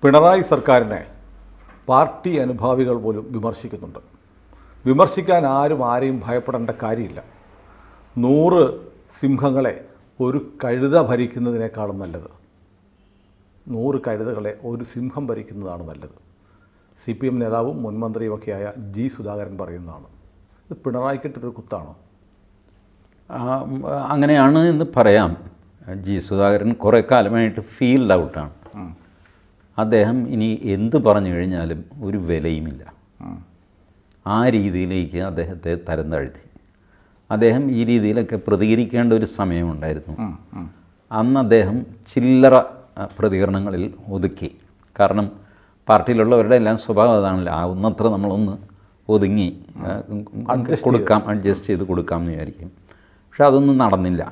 പിണറായി സർക്കാരിനെ പാർട്ടി അനുഭാവികൾ പോലും വിമർശിക്കുന്നുണ്ട്. വിമർശിക്കാൻ ആരെയും ഭയപ്പെടേണ്ട കാര്യമില്ല. 100 സിംഹങ്ങളെ ഒരു കഴുത ഭരിക്കുന്നതിനേക്കാളും നല്ലത് 100 കഴുതകളെ ഒരു സിംഹം ഭരിക്കുന്നതാണ് നല്ലത്. CPM നേതാവും മുൻ മന്ത്രിയുമൊക്കെയായ ജി സുധാകരൻ പറയുന്നതാണ്. ഇത് പിണറായിക്കിട്ടൊരു കുത്താണോ? അങ്ങനെയാണ് എന്ന് പറയാം. ജി സുധാകരൻ കുറേ കാലമായിട്ട് ഫീൽഡ് ഔട്ടാണ്. അദ്ദേഹം ഇനി എന്ത് പറഞ്ഞു കഴിഞ്ഞാലും ഒരു വിലയുമില്ല. ആ രീതിയിലേക്ക് അദ്ദേഹത്തെ തരം താഴ്ത്തി. അദ്ദേഹം ഈ രീതിയിലൊക്കെ പ്രതികരിക്കേണ്ട ഒരു സമയമുണ്ടായിരുന്നു. അന്ന് അദ്ദേഹം ചില്ലറ പ്രതികരണങ്ങളിൽ ഒതുക്കി. കാരണം പാർട്ടിയിലുള്ളവരുടെ എല്ലാം സ്വഭാവം അതാണല്ലോ, ആവുന്നത്ര നമ്മളൊന്ന് ഒതുങ്ങി അഡ്ജസ്റ്റ് ചെയ്ത് കൊടുക്കാം എന്ന് വിചാരിക്കും. പക്ഷെ അതൊന്നും നടന്നില്ല.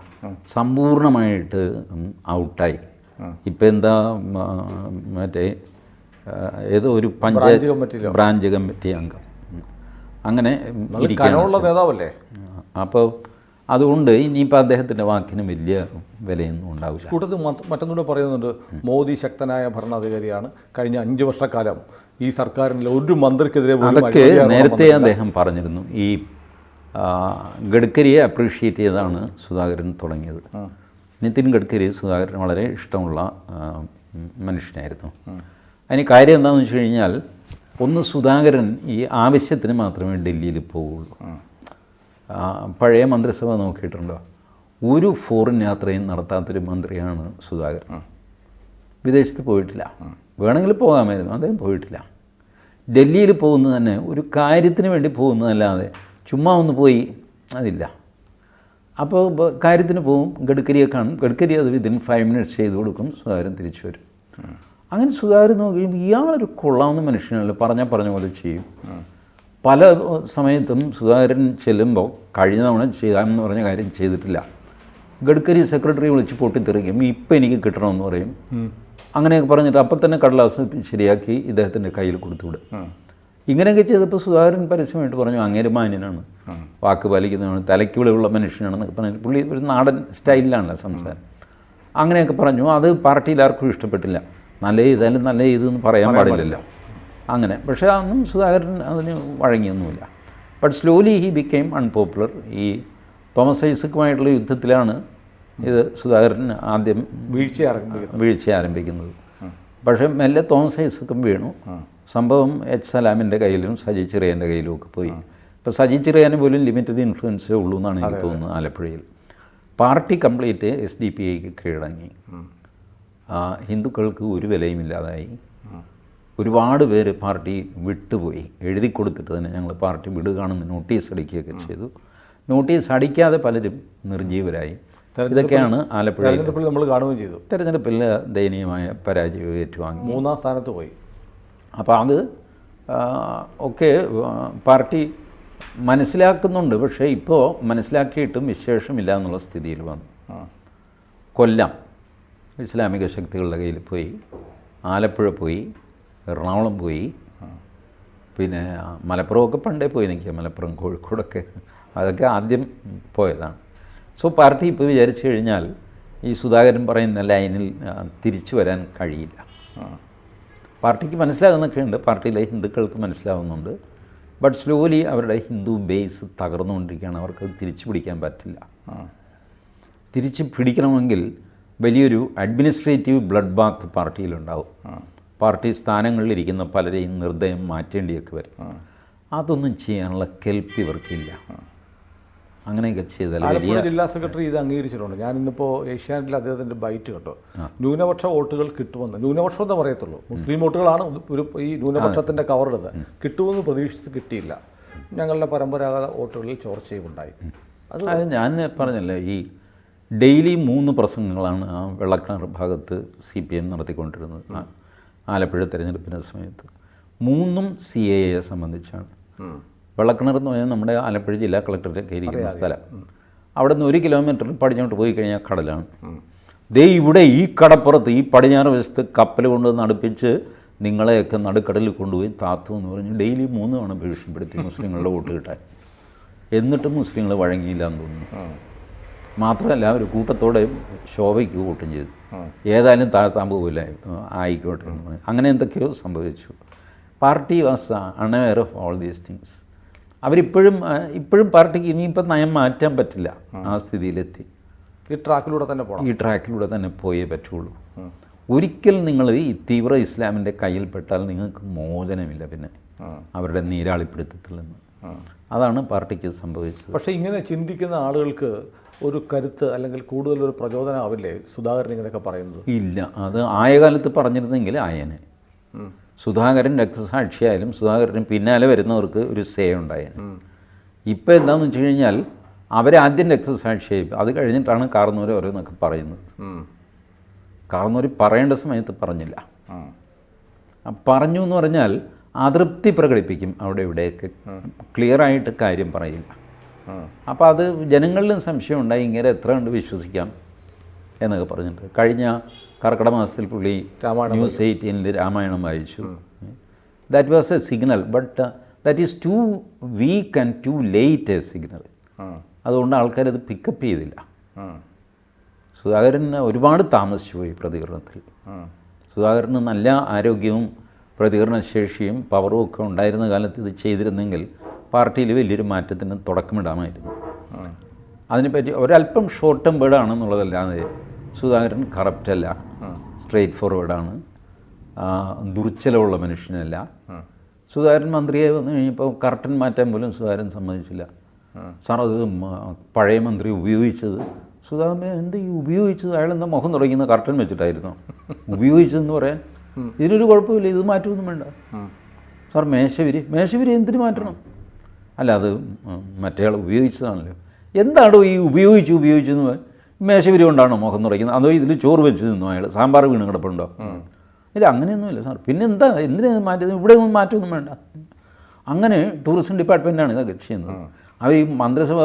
സമ്പൂർണ്ണമായിട്ട് ഔട്ടായി. ഇപ്പം എന്താ മറ്റേ ഏതോ ഒരു ബ്രാഞ്ച് കമ്മിറ്റി അംഗം അങ്ങനെ നേതാവല്ലേ. അപ്പോൾ അതുകൊണ്ട് ഇനിയിപ്പോൾ അദ്ദേഹത്തിൻ്റെ വാക്കിന് വലിയ വിലയൊന്നും ഉണ്ടാവില്ല. കൂട്ടത്തിൽ മറ്റൊന്നുകൂടെ പറയുന്നുണ്ട്, മോദി ശക്തനായ ഭരണാധികാരിയാണ്. കഴിഞ്ഞ 5 വർഷക്കാലം ഈ സർക്കാരിൻ്റെ ഒരു മന്ത്രിക്കെതിരെ അതൊക്കെ നേരത്തെ അദ്ദേഹം പറഞ്ഞിരുന്നു. ഈ ഗഡ്കരിയെ അപ്രീഷിയേറ്റ് ചെയ്താണ് സുധാകരൻ തുടങ്ങിയത്. നിതിൻ ഗഡ്കരി സുധാകരൻ വളരെ ഇഷ്ടമുള്ള മനുഷ്യനായിരുന്നു. അതിന് കാര്യം എന്താണെന്ന് വെച്ച് കഴിഞ്ഞാൽ, ഒന്ന് സുധാകരൻ ഈ ആവശ്യത്തിന് മാത്രമേ ഡൽഹിയിൽ പോവുള്ളൂ. പഴയ മന്ത്രിസഭ നോക്കിയിട്ടുണ്ടോ? ഒരു ഫോറിൻ യാത്രയും നടത്താത്തൊരു മന്ത്രിയാണ് സുധാകരൻ. വിദേശത്ത് പോയിട്ടില്ല. വേണമെങ്കിൽ പോകാമായിരുന്നു, അദ്ദേഹം പോയിട്ടില്ല. ഡൽഹിയിൽ പോകുന്നത് തന്നെ ഒരു കാര്യത്തിന് വേണ്ടി പോകുന്നതല്ലാതെ ചുമ്മാ ഒന്ന് പോയി അതില്ല. അപ്പോൾ കാര്യത്തിന് പോവും, ഗഡ്കരിയെ കാണും, ഗഡ്കരി അത് വിതിൻ 5 minutes ചെയ്ത് കൊടുക്കും, സുധാകരൻ തിരിച്ചു വരും. അങ്ങനെ സുധാകരൻ നോക്കിയും ഇയാളൊരു കൊള്ളാവുന്ന മനുഷ്യനല്ല, പറഞ്ഞ പോലെ ചെയ്യും. പല സമയത്തും സുധാകരൻ ചെല്ലുമ്പോൾ കഴിഞ്ഞ തവണ ചെയ്യാമെന്ന് പറഞ്ഞ കാര്യം ചെയ്തിട്ടില്ല. ഗഡ്കരി സെക്രട്ടറി വിളിച്ച് പൊട്ടിത്തെറിക്കും, ഇപ്പം എനിക്ക് കിട്ടണമെന്ന് പറയും. അങ്ങനെയൊക്കെ പറഞ്ഞിട്ട് അപ്പം തന്നെ കടലാസ് ശരിയാക്കി ഇദ്ദേഹത്തിൻ്റെ കയ്യിൽ കൊടുത്തുവിടും. ഇങ്ങനെയൊക്കെ ചെയ്തപ്പോൾ സുധാകരൻ പരസ്യമായിട്ട് പറഞ്ഞു അങ്ങേര് മാന്യനാണ്, വാക്ക് പാലിക്കുന്നതാണ്, തലയ്ക്ക് വിളിവുള്ള മനുഷ്യനാണെന്നൊക്കെ പറഞ്ഞു. പുള്ളി ഒരു നാടൻ സ്റ്റൈലിലാണല്ലോ സംസാരം. അങ്ങനെയൊക്കെ പറഞ്ഞു. അത് പാർട്ടിയിൽ ആർക്കും ഇഷ്ടപ്പെട്ടില്ല. നല്ല ചെയ്താലും നല്ല ചെയ്തെന്ന് പറയാൻ പാടില്ലല്ലോ അങ്ങനെ. പക്ഷേ അന്നും സുധാകരൻ അതിന് വഴങ്ങിയൊന്നുമില്ല. But slowly he became unpopular. ഈ തോമസ് ഐസക്കുമായിട്ടുള്ള യുദ്ധത്തിലാണ് ഇത് സുധാകരൻ ആദ്യം വീഴ്ച ആരംഭിക്കുന്നത്. പക്ഷേ മെല്ലെ തോമസ് ഐസക്കും വീണു. സംഭവം എച്ച് സലാമിൻ്റെ കയ്യിലും സജി ചെറിയാൻ്റെ കയ്യിലും ഒക്കെ പോയി. ഇപ്പോൾ സജി ചെറിയാന് പോലും ലിമിറ്റഡ് ഇൻഫ്ലുവൻസേ ഉള്ളൂ എന്നാണ് എനിക്ക് തോന്നുന്നത്. ആലപ്പുഴയിൽ പാർട്ടി കംപ്ലീറ്റ് SDPIക്ക് കീഴടങ്ങി. ഹിന്ദുക്കൾക്ക് ഒരു വിലയുമില്ലാതായി. ഒരുപാട് പേര് പാർട്ടി വിട്ടുപോയി. എഴുതി കൊടുത്തിട്ട് തന്നെ ഞങ്ങൾ പാർട്ടി വിടുകയാണെന്ന് നോട്ടീസ് അടിക്കുകയൊക്കെ ചെയ്തു. നോട്ടീസ് അടിക്കാതെ പലരും നിർജീവരായി. ഇതൊക്കെയാണ് ആലപ്പുഴയിൽ നമ്മൾ കാണുകയും ചെയ്തു. തെരഞ്ഞെടുപ്പിൽ ദയനീയമായ പരാജയം ഏറ്റുവാങ്ങി, 3ാം സ്ഥാനത്ത് പോയി. അപ്പോൾ അത് ഒക്കെ പാർട്ടി മനസ്സിലാക്കുന്നുണ്ട്. പക്ഷേ ഇപ്പോൾ മനസ്സിലാക്കിയിട്ടും വിശേഷമില്ല എന്നുള്ള സ്ഥിതിയിൽ വന്നു. കൊല്ലം ഇസ്ലാമിക ശക്തികളുടെ കയ്യിൽ പോയി, ആലപ്പുഴ പോയി, എറണാകുളം പോയി, പിന്നെ മലപ്പുറമൊക്കെ പണ്ടേ പോയി നിൽക്കുക. മലപ്പുറം, കോഴിക്കോടൊക്കെ അതൊക്കെ ആദ്യം പോയതാണ്. സോ പാർട്ടി ഇപ്പോൾ വിചാരിച്ചു കഴിഞ്ഞാൽ ഈ സുധാകരൻ പറയുന്ന ലൈനിൽ തിരിച്ചു വരാൻ കഴിയില്ല. പാർട്ടിക്ക് മനസ്സിലാകുന്നൊക്കെ ഉണ്ട്, പാർട്ടിയിലെ ഹിന്ദുക്കൾക്ക് മനസ്സിലാവുന്നുണ്ട്. ബട്ട് സ്ലോലി അവരുടെ ഹിന്ദു ബേസ് തകർന്നുകൊണ്ടിരിക്കുകയാണ്. അവർക്ക് തിരിച്ചു പിടിക്കാൻ പറ്റില്ല. തിരിച്ചു പിടിക്കണമെങ്കിൽ വലിയൊരു അഡ്മിനിസ്ട്രേറ്റീവ് ബ്ലഡ് ബാത്ത് പാർട്ടിയിലുണ്ടാവും. പാർട്ടി സ്ഥാനങ്ങളിലിരിക്കുന്ന പലരെയും നിർദ്ദയം മാറ്റേണ്ടിയൊക്കെ വരും. അതൊന്നും ചെയ്യാനുള്ള കെൽപ്പ് ഇവർക്കില്ല. അങ്ങനെയൊക്കെ ചെയ്താൽ ആലപ്പുഴ ജില്ലാ സെക്രട്ടറി ഇത് അംഗീകരിച്ചിട്ടുണ്ട്. ഞാനിന്നിപ്പോൾ ഏഷ്യാനെറ്റിൽ അദ്ദേഹത്തിൻ്റെ ബൈറ്റ് കേട്ടോ. ന്യൂനപക്ഷ വോട്ടുകൾ കിട്ടുമെന്ന്, ന്യൂനപക്ഷം എന്താ പറയത്തുള്ളൂ, മുസ്ലിം വോട്ടുകളാണ് ഈ ന്യൂനപക്ഷത്തിൻ്റെ കവറെടുത്ത്, കിട്ടുമെന്ന് പ്രതീക്ഷിച്ച് കിട്ടിയില്ല. ഞങ്ങളുടെ പരമ്പരാഗത വോട്ടുകളിൽ ചോർച്ചയും ഉണ്ടായി. അത് ഞാൻ പറഞ്ഞല്ലോ, ഈ ഡെയിലി 3 പ്രസംഗങ്ങളാണ് ആ വെള്ളക്കിണർ ഭാഗത്ത് CPM നടത്തിക്കൊണ്ടിരുന്നത് ആലപ്പുഴ തെരഞ്ഞെടുപ്പിൻ്റെ സമയത്ത്. 3ഉം CAA സംബന്ധിച്ചാണ്. വെള്ളക്കിണർ എന്ന് പറഞ്ഞാൽ നമ്മുടെ ആലപ്പുഴ ജില്ലാ കളക്ടറൊക്കെ ഇരിക്കുന്ന സ്ഥലം. അവിടെ നിന്ന് 1 കിലോമീറ്റർ പടിഞ്ഞോട്ട് പോയി കഴിഞ്ഞാൽ കടലാണ്. ഇവിടെ ഈ കടപ്പുറത്ത് ഈ പടിഞ്ഞാറ് വശത്ത് കപ്പൽ കൊണ്ടുവന്ന് അടുപ്പിച്ച് നിങ്ങളെയൊക്കെ നടുക്കടലിൽ കൊണ്ടുപോയി താത്തു എന്ന് പറഞ്ഞ് ഡെയിലി 3 തവണ ഭീഷണിപ്പെടുത്തി മുസ്ലിങ്ങളുടെ വോട്ട് കിട്ടാൻ. എന്നിട്ടും മുസ്ലിങ്ങൾ വഴങ്ങിയില്ല എന്ന് തോന്നുന്നു. മാത്രമല്ല ഒരു കൂട്ടത്തോടെ ശോഭയ്ക്ക് വോട്ടും ചെയ്തു. ഏതായാലും താഴ്ത്താൻ പോകില്ല, ആയിക്കോട്ടെ എന്ന് പറഞ്ഞു. അങ്ങനെ എന്തൊക്കെയോ സംഭവിച്ചു. Party was unaware of all these things. ഇപ്പോഴും പാർട്ടിക്ക് ഇനിയിപ്പം നയം മാറ്റാൻ പറ്റില്ല, ആ സ്ഥിതിയിലെത്തി. ഈ ട്രാക്കിലൂടെ തന്നെ പോയേ പറ്റുള്ളൂ. ഒരിക്കൽ നിങ്ങൾ ഈ തീവ്ര ഇസ്ലാമിൻ്റെ കയ്യിൽപ്പെട്ടാൽ നിങ്ങൾക്ക് മോചനമില്ല പിന്നെ അവരുടെ നീരാളിപ്പിടുത്തത്തിൽ നിന്ന്. അതാണ് പാർട്ടിക്ക് സംഭവിച്ചത്. പക്ഷേ ഇങ്ങനെ ചിന്തിക്കുന്ന ആളുകൾക്ക് ഒരു കരുത്ത് അല്ലെങ്കിൽ കൂടുതലൊരു പ്രചോദനം ആവില്ലേ സുധാകരൻ ഇങ്ങനെയൊക്കെ പറയുന്നത്? ഇല്ല, അത് ആയ കാലത്ത് പറഞ്ഞിരുന്നെങ്കിൽ ആയേനെ. സുധാകരൻ രക്തസാക്ഷിയായാലും സുധാകരന് പിന്നാലെ വരുന്നവർക്ക് ഒരു സേ ഉണ്ടായേനെ. ഇപ്പം എന്താണെന്ന് വെച്ച് കഴിഞ്ഞാൽ അവരാദ്യം രക്തസാക്ഷിയായി, അത് കഴിഞ്ഞിട്ടാണ് കാർന്നൂർ ഓരോന്നൊക്കെ പറയുന്നത്. കാർന്നൂർ പറയേണ്ട സമയത്ത് പറഞ്ഞില്ല. പറഞ്ഞു എന്ന് പറഞ്ഞാൽ അതൃപ്തി പ്രകടിപ്പിക്കും, അവിടെ ഇവിടെയൊക്കെ ക്ലിയറായിട്ട് കാര്യം പറയില്ല. അപ്പോൾ അത് ജനങ്ങളിലും സംശയം ഉണ്ടായി, ഇങ്ങനെ എത്ര കണ്ട് വിശ്വസിക്കാം എന്നൊക്കെ പറഞ്ഞിട്ട്. കഴിഞ്ഞ കർക്കിടക മാസത്തിൽ പുള്ളി ന്യൂസ് 18 രാമായണം വായിച്ചു. That was a signal, but that is too weak and too late a signal. അതുകൊണ്ട് ആൾക്കാരത് പിക്കപ്പ് ചെയ്തില്ല. സുധാകരൻ ഒരുപാട് താമസിച്ചു പോയി പ്രതികരണത്തിൽ. സുധാകരന് നല്ല ആരോഗ്യവും പ്രതികരണശേഷിയും പവറും ഒക്കെ ഉണ്ടായിരുന്ന കാലത്ത് ഇത് ചെയ്തിരുന്നെങ്കിൽ പാർട്ടിയിൽ വലിയൊരു മാറ്റത്തിന് തുടക്കമിടാമായിരുന്നു. അതിനെപ്പറ്റി ഒരല്പം ഷോർട്ട് ടെമ്പേർഡാണെന്നുള്ളതല്ലാതെ സുധാകരൻ കറപ്റ്റല്ല, സ്ട്രെയിറ്റ് ഫോർവേഡാണ്, ദുർച്ചലവുള്ള മനുഷ്യനല്ല. സുധാകരൻ മന്ത്രിയായി വന്നു കഴിഞ്ഞപ്പോൾ കർട്ടൻ മാറ്റാൻ പോലും സുധാകരൻ സമ്മതിച്ചില്ല. സാർ അത് പഴയ മന്ത്രി ഉപയോഗിച്ചത്, സുധാകരൻ എന്ത് ഈ ഉപയോഗിച്ചത്, അയാളെന്താ മുഖം തുടങ്ങുന്ന കർട്ടൻ വെച്ചിട്ടായിരുന്നു ഉപയോഗിച്ചതെന്ന് പറയാൻ? ഇതിനൊരു കുഴപ്പമില്ല, ഇത് മാറ്റുമൊന്നും വേണ്ട. സാർ മേശവിരി എന്തിനു മാറ്റണം? അല്ല, അത് മറ്റേയാൾ ഉപയോഗിച്ചതാണല്ലോ. എന്താണോ ഈ ഉപയോഗിച്ചെന്ന് മേശവിരി കൊണ്ടാണോ മുഖം തുടയ്ക്കുന്നത്? അതോ ഇതിൽ ചോറ് വെച്ച് നിന്നോ അയാൾ? സാമ്പാർ വീണ് കിടപ്പുണ്ടോ? ഇല്ല, അങ്ങനെയൊന്നുമില്ല സാർ. പിന്നെന്താ, എന്തിനാ മാറ്റുന്നത്? ഇവിടെ ഒന്നും മാറ്റമൊന്നും വേണ്ട. അങ്ങനെ ടൂറിസം ഡിപ്പാർട്ട്മെൻറ്റാണ് ഇതൊക്കെ ചെയ്യുന്നത്. അവർ ഈ മന്ത്രിസഭ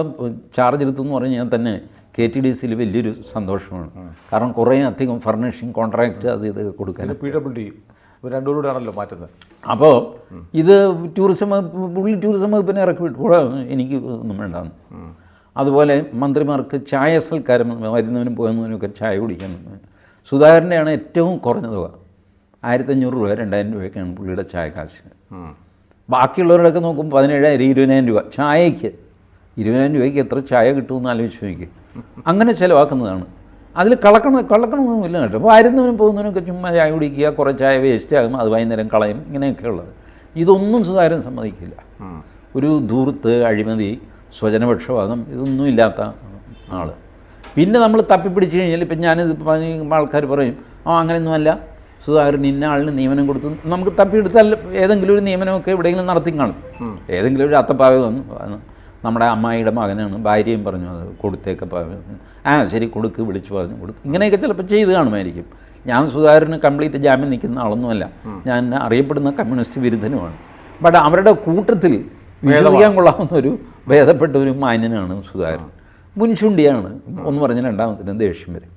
ചാർജ് എടുത്തെന്ന് പറഞ്ഞാൽ തന്നെ KTDCയിൽ വലിയൊരു സന്തോഷമാണ്. കാരണം കുറേ അധികം ഫർണിഷിങ് കോൺട്രാക്റ്റ് അത് ഇതൊക്കെ കൊടുക്കാൻ PWD രണ്ടുകൂടെയാണല്ലോ മാറ്റുന്നത്. അപ്പോൾ ഇത് ടൂറിസം വകുപ്പിനെ ഇറക്കി വിട്ടു, എനിക്ക് ഒന്നും വേണ്ടാന്ന്. അതുപോലെ മന്ത്രിമാർക്ക് ചായ സൽക്കാരം വരുന്നവനും പോകുന്നവനുമൊക്കെ ചായ കുടിക്കാൻ. സുധാകരൻ്റെയാണ് ഏറ്റവും കുറഞ്ഞ തുക, 1500 രൂപ 2000 രൂപയൊക്കെയാണ് പുള്ളിയുടെ ചായ കാശ്. ബാക്കിയുള്ളവരുടെയൊക്കെ നോക്കുമ്പോൾ 17,000 20,000 രൂപ ചായയ്ക്ക്. 20,000 രൂപയ്ക്ക് എത്ര ചായ കിട്ടുമെന്ന് ആലോചിച്ച് നോക്കി. അങ്ങനെ ചിലവാക്കുന്നതാണ്. അതിൽ കളക്കണമൊന്നുമില്ല കേട്ടോ. അപ്പോൾ വരുന്നവനും പോകുന്നവനൊക്കെ ചുമ്മാ ചായ കുടിക്കുക, കുറേ ചായ വേസ്റ്റ് ആകും, അത് വൈകുന്നേരം കളയും, ഇങ്ങനെയൊക്കെയുള്ളത്. ഇതൊന്നും സുധാകരൻ സമ്മതിക്കില്ല. ഒരു ധൂർത്ത്, അഴിമതി, സ്വജനപക്ഷപാതം ഇതൊന്നും ഇല്ലാത്ത ആൾ. പിന്നെ നമ്മൾ തപ്പിപ്പിടിച്ച് കഴിഞ്ഞാൽ ഇപ്പം ഞാനിത് ആൾക്കാർ പറയും, അങ്ങനെയൊന്നുമല്ല, സുധാകരൻ ഇന്ന ആളിന് നിയമനം കൊടുത്തു. നമുക്ക് തപ്പിയെടുത്താൽ ഏതെങ്കിലും ഒരു നിയമനമൊക്കെ എവിടെയെങ്കിലും നടത്തി കാണും. ഏതെങ്കിലും ഒരു അത്തപ്പാവ വന്നു, നമ്മുടെ അമ്മായിയുടെ മകനാണ്, ഭാര്യയും പറഞ്ഞു അത് കൊടുത്തേക്കെ, ശരി കൊടുക്ക്, വിളിച്ചു പറഞ്ഞു കൊടുത്തു. ഇങ്ങനെയൊക്കെ ചിലപ്പോൾ ചെയ്ത് കാണുമായിരിക്കും. ഞാൻ സുധാകരന് കംപ്ലീറ്റ് ജാമ്യം നിൽക്കുന്ന ആളൊന്നുമല്ല, ഞാൻ അറിയപ്പെടുന്ന കമ്മ്യൂണിസ്റ്റ് വിരുദ്ധനുമാണ്. ബട്ട് അവരുടെ കൂട്ടത്തിൽ വിശ്വസിക്കാൻ കൊള്ളാവുന്ന ഒരു ഭേദപ്പെട്ട ഒരു മാന്യനാണ് സുധാകരൻ. മുൻചുണ്ടിയാണ്, ഒന്ന് പറഞ്ഞ് രണ്ടാമത്തിന് ദേഷ്യം വരും.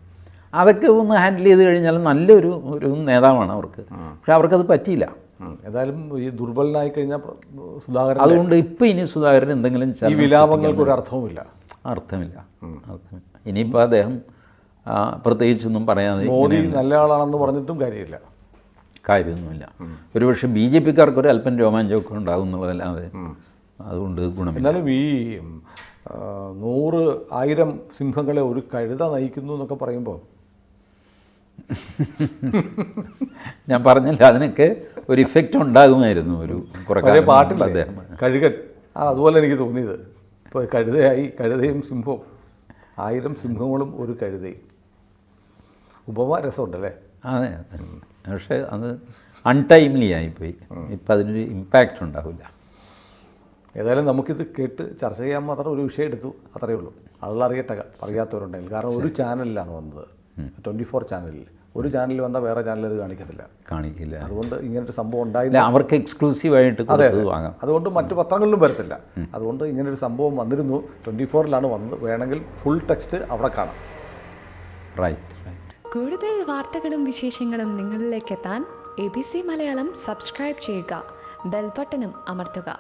അതൊക്കെ ഒന്ന് ഹാൻഡിൽ ചെയ്ത് കഴിഞ്ഞാൽ നല്ലൊരു നേതാവാണ് അവർക്ക്. പക്ഷെ അവർക്കത് പറ്റിയില്ല. ഏതായാലും ഈ ദുർബലനായി കഴിഞ്ഞാൽ സുധാകരൻ, അതുകൊണ്ട് ഇപ്പം ഇനി സുധാകരൻ എന്തെങ്കിലും ഈ വിലാപങ്ങൾക്ക് ഒരു അർത്ഥമില്ല. ഇനിയിപ്പോൾ അദ്ദേഹം പ്രത്യേകിച്ചൊന്നും പറയാതെ മോദി നല്ല ആളാണെന്ന് പറഞ്ഞിട്ടും കാര്യമൊന്നുമില്ല. ഒരുപക്ഷെ BJPക്കാർക്ക് ഒരു അല്പം രോമാഞ്ചമൊക്കെ ഉണ്ടാകും എന്നുള്ളതല്ലാതെ അതുകൊണ്ട് ഗുണം. എന്നാലും ഈ 100,000 സിംഹങ്ങളെ ഒരു കഴുത നയിക്കുന്നു എന്നൊക്കെ പറയുമ്പോൾ ഞാൻ പറഞ്ഞില്ല, അതിനൊക്കെ ഒരു ഇഫക്റ്റ് ഉണ്ടാകുമായിരുന്നു. ഒരു കുറേ പാട്ടില്ല അദ്ദേഹം കഴുകൻ, അതുപോലെ എനിക്ക് തോന്നിയത്. ഇപ്പോൾ കഴുതയും സിംഹവും, 1000 സിംഹങ്ങളും ഒരു കഴുതയും, ഉപമ രസമുണ്ടല്ലേ? അതെ, പക്ഷേ അത് അൺടൈംലി ആയിപ്പോയി. ഇപ്പം അതിനൊരു ഇമ്പാക്റ്റ് ഉണ്ടാവില്ല. ഏതായാലും നമുക്കിത് കേട്ട് ചർച്ച ചെയ്യാൻ മാത്രം ഒരു വിഷയം എടുത്തു, അത്രയേ ഉള്ളൂ. ആളുകൾ അറിയട്ടെ, അറിയാത്തവരുണ്ടെങ്കിൽ. കാരണം ഒരു ചാനലിലാണ് വന്നത്, 24 ചാനലിൽ. ഒരു ചാനലിൽ വന്നാൽ വേറെ ചാനലിൽ അത് കാണിക്കില്ല. അതുകൊണ്ട് ഇങ്ങനൊരു സംഭവം ഉണ്ടായില്ല, അവർക്ക് എക്സ്ക്ലൂസീവായിട്ട് വാങ്ങാം. അതുകൊണ്ട് മറ്റു പത്രങ്ങളിലും വരത്തില്ല. അതുകൊണ്ട് ഇങ്ങനൊരു സംഭവം വന്നിരുന്നു, 24ലാണ് വന്നത്. വേണമെങ്കിൽ ഫുൾ ടെക്സ്റ്റ് അവിടെ കാണാം. റൈറ്റ്. കൂടുതൽ വാർത്തകളും വിശേഷങ്ങളും നിങ്ങളിലേക്ക് എത്താൻ ABC മലയാളം സബ്സ്ക്രൈബ് ചെയ്യുക, ബെൽ ബട്ടണും അമർത്തുക.